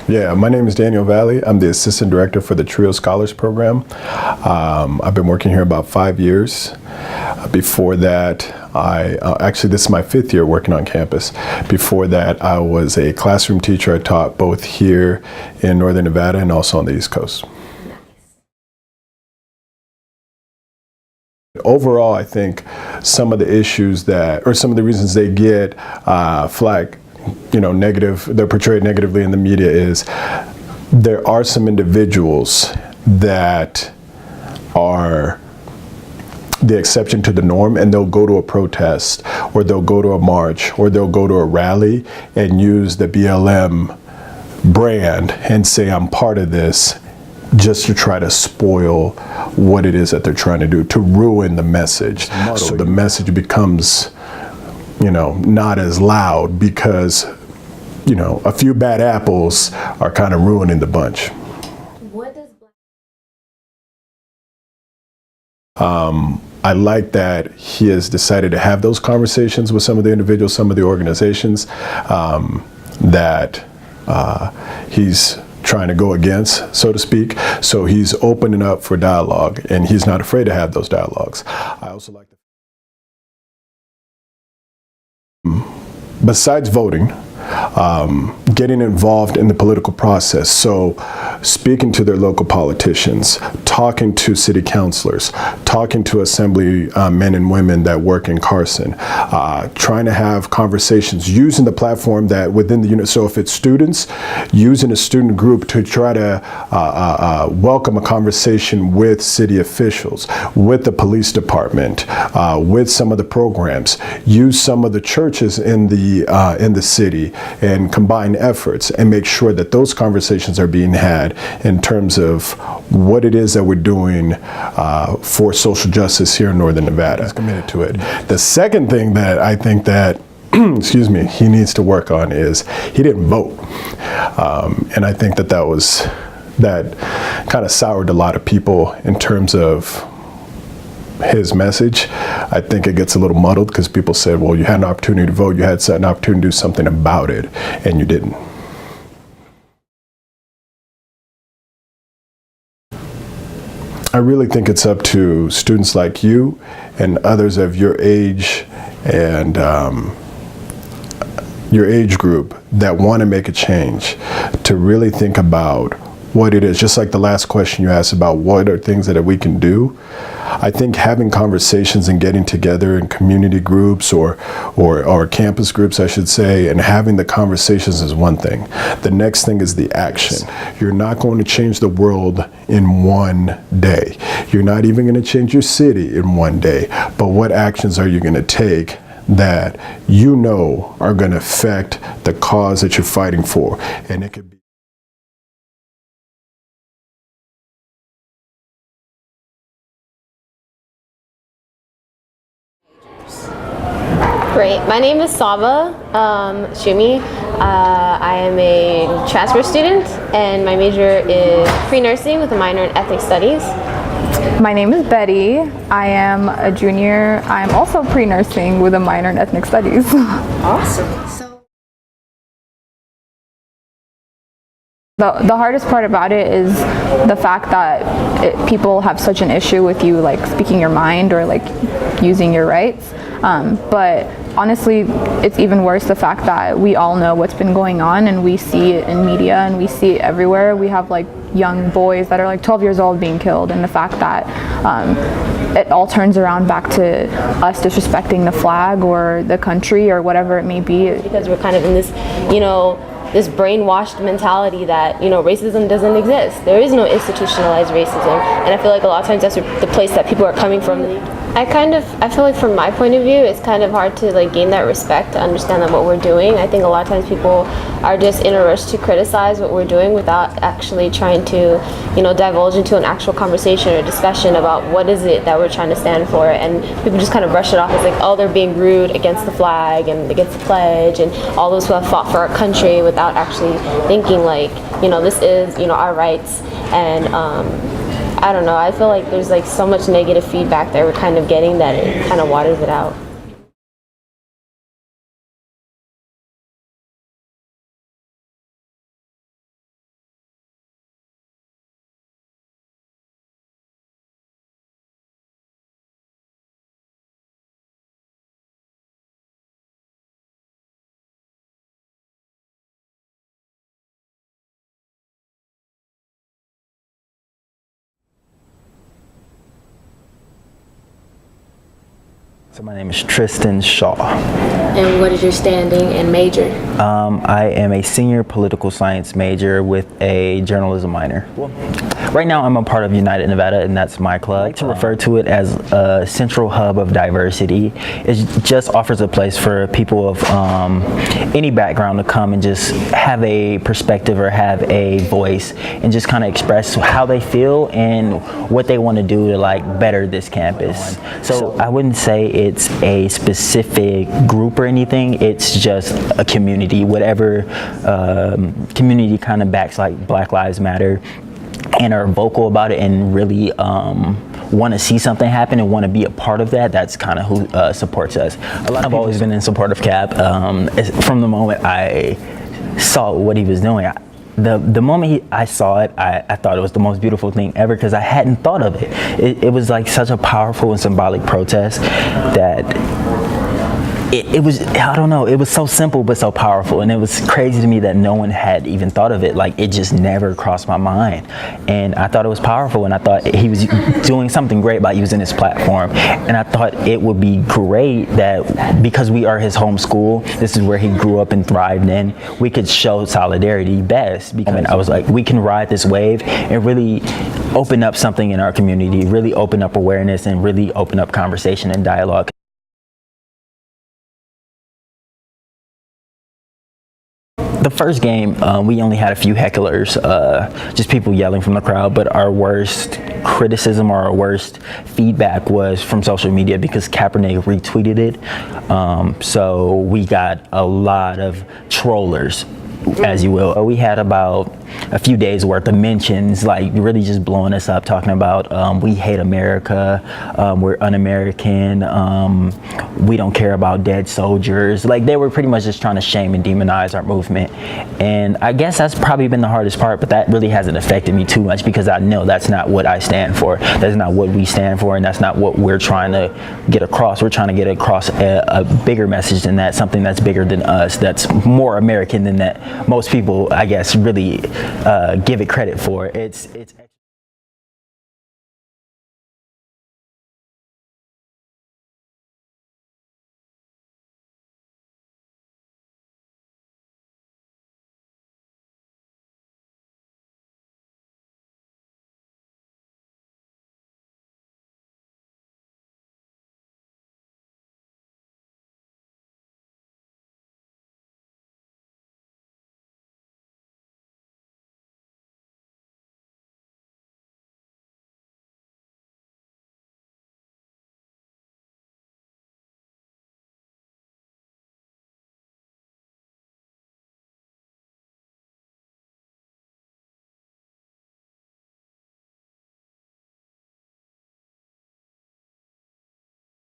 Yeah, my name is Daniel Valley. I'm the Assistant Director for the TRIO Scholars Program. I've been working here about 5 years. Before that, actually this is my 5th year working on campus. Before that, I was a classroom teacher. I taught both here in Northern Nevada and also on the East Coast. Overall, I think some of the issues or some of the reasons they get flagged, negative, they're portrayed negatively in the media is there are some individuals that are the exception to the norm, and they'll go to a protest or they'll go to a march or they'll go to a rally and use the BLM brand and say, I'm part of this, just to try to spoil what it is that they're trying to do, to ruin the message. So the message becomes, not as loud because, a few bad apples are kind of ruining the bunch. What does I like that he has decided to have those conversations with some of the individuals, some of the organizations that he's trying to go against, so to speak. So he's opening up for dialogue, and he's not afraid to have those dialogues. I also like besides voting, getting involved in the political process. So speaking to their local politicians, talking to city councilors, talking to assembly men and women that work in Carson, trying to have conversations, using the platform that within the unit. So if it's students, using a student group to try to welcome a conversation with city officials, with the police department, with some of the programs, use some of the churches in the city and combine efforts and make sure that those conversations are being had in terms of what it is that we're doing for social justice here in Northern Nevada. He's committed to it. The second thing that I think that excuse me, he needs to work on is he didn't vote. And I think that kind of soured a lot of people in terms of his message. I think it gets a little muddled because people said, well, you had an opportunity to vote, you had an opportunity to do something about it, and you didn't. I really think it's up to students like you and others of your age and your age group that want to make a change to really think about what it is. Just like the last question you asked about what are things that we can do. I think having conversations and getting together in community groups or campus groups, I should say, and having the conversations is one thing. The next thing is the action. You're not going to change the world in one day. You're not even going to change your city in one day. But what actions are you going to take that are going to affect the cause that you're fighting for? And it could be Great. My name is Saba Shumi. I am a transfer student, and my major is pre-nursing with a minor in ethnic studies. My name is Betty. I am a junior. I'm also pre-nursing with a minor in ethnic studies. Awesome. The hardest part about it is the fact that people have such an issue with you speaking your mind or using your rights. But honestly, it's even worse the fact that we all know what's been going on and we see it in media and we see it everywhere. We have young boys that are 12 years old being killed, and the fact that it all turns around back to us disrespecting the flag or the country or whatever it may be. Because we're kind of in this, this brainwashed mentality that, racism doesn't exist. There is no institutionalized racism. And I feel like a lot of times that's the place that people are coming from. I feel like from my point of view, it's kind of hard to gain that respect, to understand that what we're doing. I think a lot of times people are just in a rush to criticize what we're doing without actually trying to, divulge into an actual conversation or discussion about what is it that we're trying to stand for. And people just kind of brush it off as oh, they're being rude against the flag and against the pledge and all those who have fought for our country, without actually thinking this is, our rights. And I don't know, I feel like there's like so much negative feedback that we're kind of getting that it kind of waters it out. So my name is Tristan Shaw. And what is your standing and major? I am a senior political science major with a journalism minor. Right now I'm a part of United Nevada, and that's my club. I like to refer to it as a central hub of diversity. It just offers a place for people of any background to come and just have a perspective or have a voice and just kind of express how they feel and what they want to do to like better this campus. So I wouldn't say it's a specific group or anything. It's just a community, whatever community kind of backs like Black Lives Matter and are vocal about it and really want to see something happen and want to be a part of that. That's kind of who supports us. I've always been in support of Cap from the moment I saw what he was doing. The moment I saw it, I thought it was the most beautiful thing ever because I hadn't thought of it. It was like such a powerful and symbolic protest that it was, I don't know, it was so simple but so powerful, and it was crazy to me that no one had even thought of it. Like, it just never crossed my mind, and I thought it was powerful, and I thought he was doing something great by using his platform, and I thought it would be great that because we are his home school, this is where he grew up and thrived in, we could show solidarity best. Because I was like, we can ride this wave and really open up something in our community, really open up awareness and really open up conversation and dialogue. The first game, we only had a few hecklers, just people yelling from the crowd, but our worst criticism or our worst feedback was from social media because Kaepernick retweeted it. So we got a lot of trollers, as you will. We had about a few days worth of mentions, like really just blowing us up, talking about we hate America, we're un-American, we don't care about dead soldiers. Like, they were pretty much just trying to shame and demonize our movement. And I guess that's probably been the hardest part, but that really hasn't affected me too much because I know that's not what I stand for. That's not what we stand for, and that's not what we're trying to get across. We're trying to get across a bigger message than that, something that's bigger than us, that's more American than that most people, I guess, really give it credit for. It's